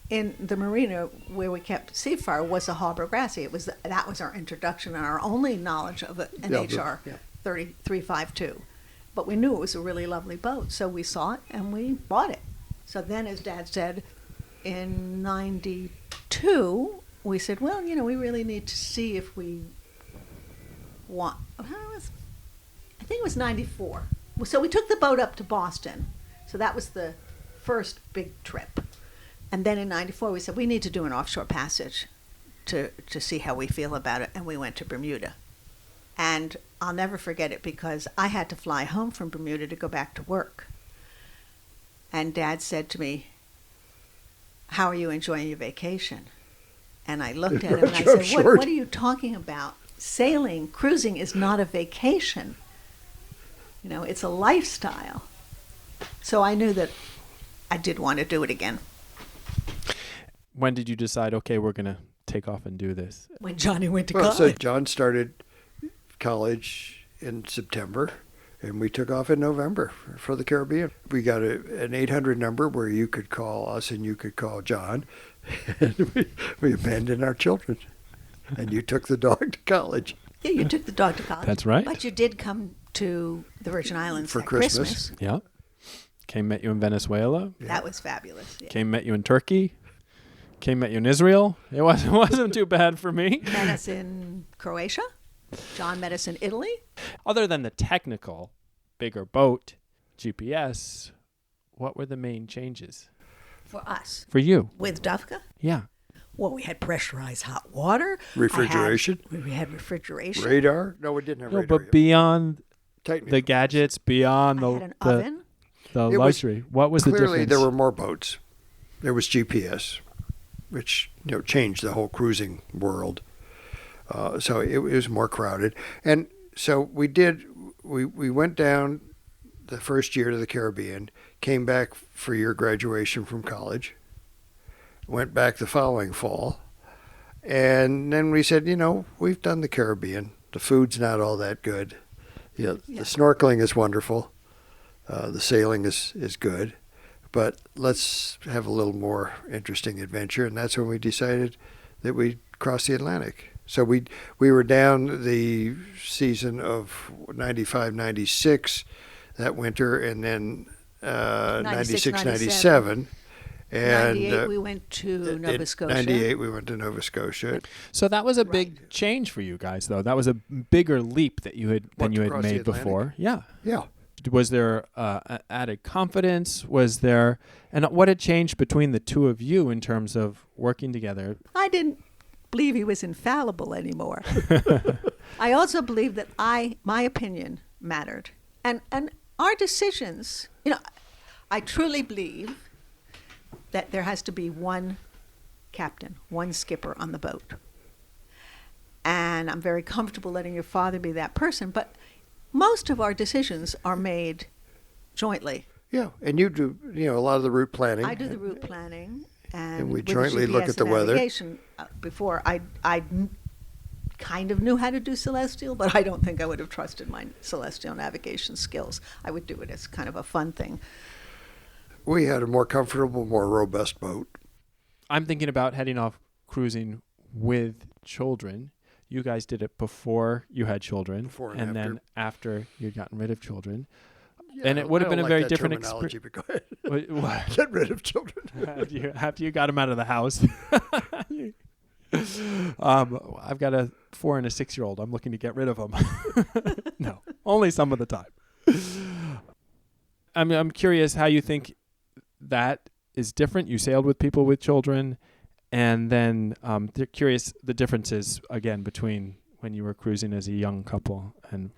in the marina where we kept Seafire was a Hallberg Rassy. That was our introduction and our only knowledge of an Yeah, HR yeah. 3352. But we knew it was a really lovely boat, so we saw it and we bought it. So then, as Dad said, in 92, we said, well, we really need to see if we want. I think it was 94. So we took the boat up to Boston. So that was the first big trip. And then in 94, we said, we need to do an offshore passage to see how we feel about it. And we went to Bermuda. And I'll never forget it because I had to fly home from Bermuda to go back to work. And Dad said to me, how are you enjoying your vacation? And I looked at him and I said, what are you talking about? Sailing, cruising is not a vacation. It's a lifestyle. So I knew that I did want to do it again. When did you decide, okay, we're going to take off and do this? When Johnny went to Well, college. so John started college in September, and we took off in November for the Caribbean. We got an 800 number where you could call us and you could call John, and we abandoned our children. And you took the dog to college. Yeah, you took the dog to college. That's right. But you did come to the Virgin Islands For at Christmas. Yeah. Came, met you in Venezuela. Yeah. That was fabulous. Yeah. Came, met you in Turkey. Came, met you in Israel. It wasn't too bad for me. Met us in Croatia. John met us in Italy. Other than the technical, bigger boat, GPS, what were the main changes For us. for you? With Dufka. Yeah. Well, we had pressurized hot water. Refrigeration. We had refrigeration. Radar? No, we didn't have No, radar. but beyond Titan the gadgets, beyond I had an the oven. the It was luxury, what was the Clearly, difference? there were more boats. There was GPS, which changed the whole cruising world. So it was more crowded, and so we went down the first year to the Caribbean, came back for your graduation from college, went back the following fall, and then we said, we've done the Caribbean. The food's not all that good. Yeah. The snorkeling is wonderful. The sailing is good, but let's have a little more interesting adventure. And that's when we decided that we'd cross the Atlantic. So we were down the season of 95, 96 that winter, and then 96, 97. And 98, we went to Nova Scotia. 98, we went to Nova Scotia. So that was a big change for you guys, though. That was a bigger leap that you had What, to had cross the made Atlantic? before. Yeah. Yeah. Was there added confidence? Was there, and what had changed between the two of you in terms of working together? I didn't believe he was infallible anymore. I also believed that my opinion mattered. And our decisions, I truly believe that there has to be one captain, one skipper on the boat. And I'm very comfortable letting your father be that person, but most of our decisions are made jointly. Yeah, and you do, a lot of the route planning. I do the route planning, and we with the jointly look GPS at the and weather. navigation. Before, I kind of knew how to do Celestial, but I don't think I would have trusted my Celestial navigation skills. I would do it as kind of a fun thing. We had a more comfortable, more robust boat. I'm thinking about heading off cruising with children. You guys did it before you had children, Before and then after you'd gotten rid of children. Yeah, And it would have I been don't a very like that different terminology, but go ahead. experience. Get rid of children. After you got them out of the house. I've got a 4 and a 6-year-old. I'm looking to get rid of them. No, only some of the time. I'm curious how you think that is different. You sailed with people with children, and then they're curious the differences again between when you were cruising as a young couple and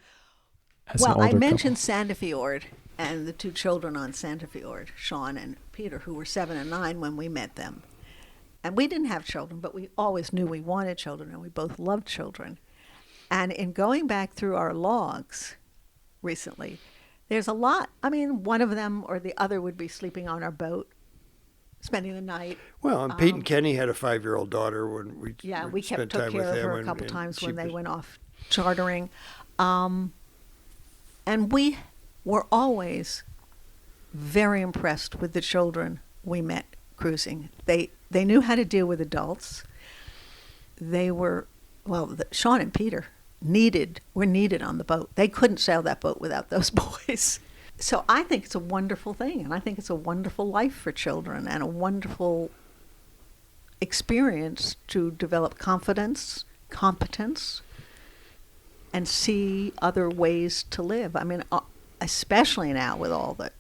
as an Well, older I mentioned couple. Santa Fjord and the two children on Santa Fjord, Sean and Peter, who were 7 and 9 when we met them. And we didn't have children, but we always knew we wanted children, and we both loved children. And in going back through our logs recently, there's a lot. I mean, one of them or the other would be sleeping on our boat, spending the night. Well, and Pete and Kenny had a 5-year-old daughter when we Yeah, we spent took time care with of them, her a and- couple and times she when they was- went off chartering. And we were always very impressed with the children we met cruising. They knew how to deal with adults. They were, Sean and Peter were needed on the boat. They couldn't sail that boat without those boys. So I think it's a wonderful thing, and I think it's a wonderful life for children and a wonderful experience to develop confidence, competence, and see other ways to live. I mean, especially now with all the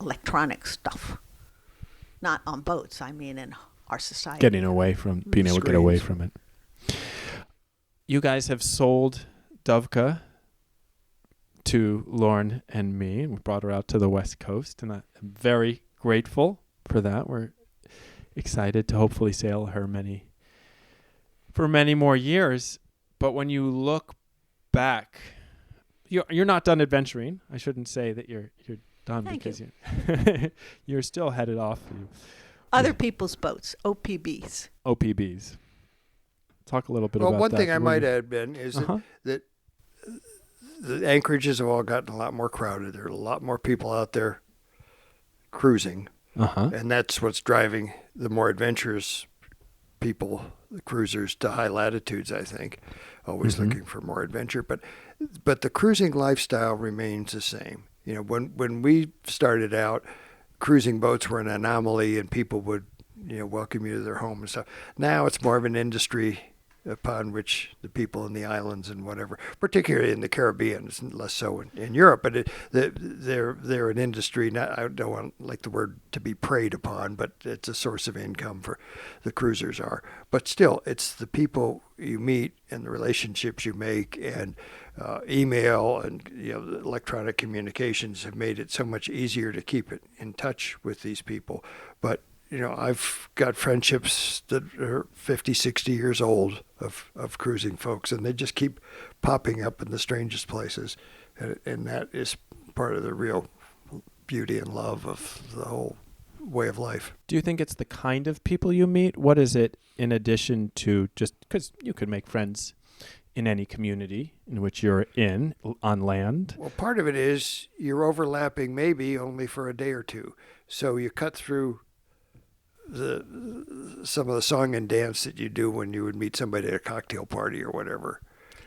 electronic stuff. Not on boats, I mean in our society. Getting away from being able to get away from it. You guys have sold Dovka to Lauren and me. We brought her out to the West Coast, and I'm very grateful for that. We're excited to hopefully sail her for many more years. But when you look back, you're not done adventuring. I shouldn't say that you're done. Thank because you. You're still headed off. Other people's boats, OPBs. OPBs. Talk a little bit Well, about one that. thing I might add, Ben, is Uh-huh. that the anchorages have all gotten a lot more crowded. There are a lot more people out there cruising, Uh-huh. and that's what's driving the more adventurous people, the cruisers, to high latitudes, I think, always Mhm. looking for more adventure. But the cruising lifestyle remains the same. You know, when we started out, cruising boats were an anomaly, and people would, welcome you to their home and stuff. Now it's more of an industry upon which the people in the islands and whatever, particularly in the Caribbean, it's less so in Europe, but they're an industry. I don't want like the word to be preyed upon, but it's a source of income for the cruisers are. But still, it's the people you meet and the relationships you make, and email and electronic communications have made it so much easier to keep it in touch with these people. But I've got friendships that are 50, 60 years old of cruising folks, and they just keep popping up in the strangest places. And that is part of the real beauty and love of the whole way of life. Do you think it's the kind of people you meet? What is it in addition to just because you could make friends in any community in which you're on land? Well, part of it is you're overlapping maybe only for a day or two. So you cut through some of the song and dance that you do when you would meet somebody at a cocktail party or whatever.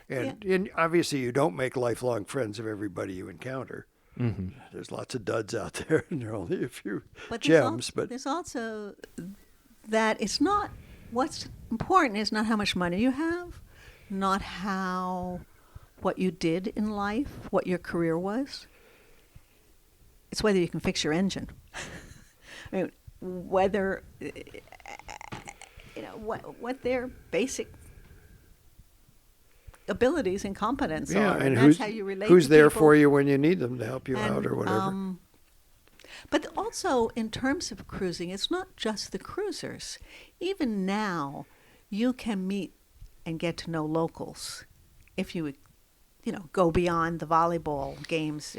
And obviously you don't make lifelong friends of everybody you encounter. Mm-hmm. There's lots of duds out there, and there are only a few But gems. But there's also that it's not, what's important is not how much money you have, not what you did in life, what your career was. It's whether you can fix your engine. I mean, whether, what their basic abilities and competence are. and that's how you relate who's to there people. for you when you need them to help you out or whatever. But also, in terms of cruising, it's not just the cruisers. Even now, you can meet and get to know locals if you, go beyond the volleyball games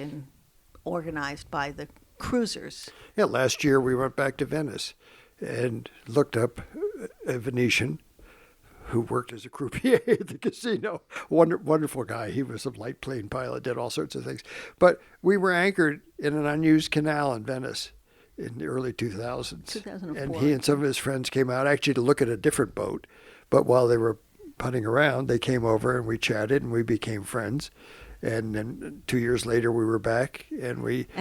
organized by the cruisers. Yeah, last year we went back to Venice and looked up a Venetian who worked as a croupier at the casino. Wonderful guy. He was a light plane pilot, did all sorts of things. But we were anchored in an unused canal in Venice in the early 2000s. 2004. And he and some of his friends came out actually to look at a different boat. But while they were putting around, they came over and we chatted and we became friends. And then 2 years later, we were back, and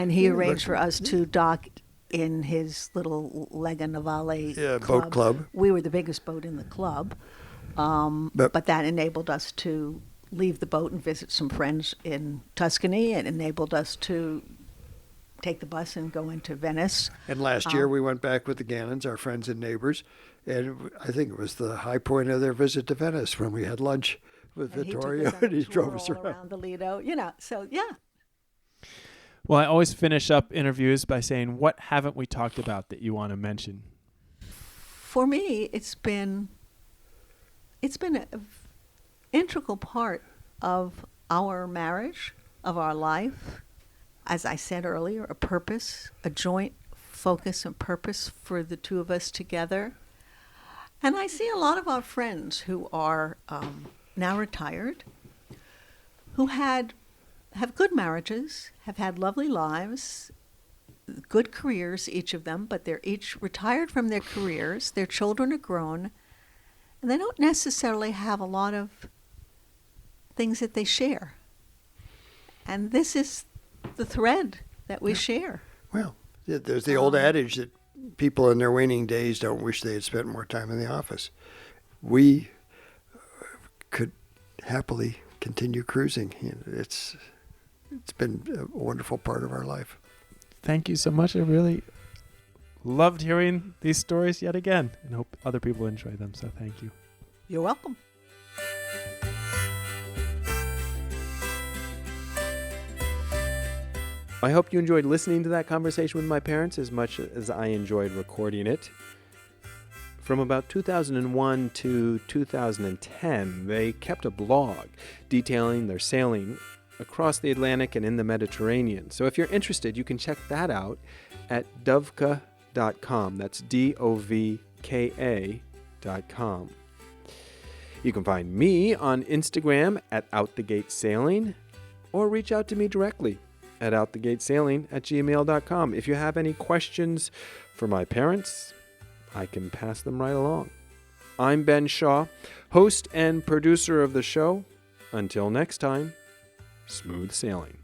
he arranged for us to dock in his little Lega Navale boat club. We were the biggest boat in the club, but that enabled us to leave the boat and visit some friends in Tuscany, and enabled us to take the bus and go into Venice. And last year, we went back with the Gannons, our friends and neighbors, and I think it was the high point of their visit to Venice when we had lunch with Vittorio, and he drove us around the Lido, so yeah. Well, I always finish up interviews by saying, what haven't we talked about that you want to mention? For me, it's been an integral part of our marriage, of our life. As I said earlier, a purpose, a joint focus and purpose for the two of us together. And I see a lot of our friends who are now retired, who have good marriages, have had lovely lives, good careers, each of them, but they're each retired from their careers, their children are grown, and they don't necessarily have a lot of things that they share. And this is the thread that we share. Well, there's the old adage that people in their waning days don't wish they had spent more time in the office. We could happily continue cruising. It's been a wonderful part of our life. Thank you so much. I really loved hearing these stories yet again, and hope other people enjoy them. So thank you. You're welcome. I hope you enjoyed listening to that conversation with my parents as much as I enjoyed recording it. From about 2001 to 2010, they kept a blog detailing their sailing across the Atlantic and in the Mediterranean. So if you're interested, you can check that out at dovka.com. That's DOVKA.com. You can find me on Instagram at OutTheGateSailing, or reach out to me directly at outthegatesailing@gmail.com. If you have any questions for my parents, I can pass them right along. I'm Ben Shaw, host and producer of the show. Until next time, smooth sailing.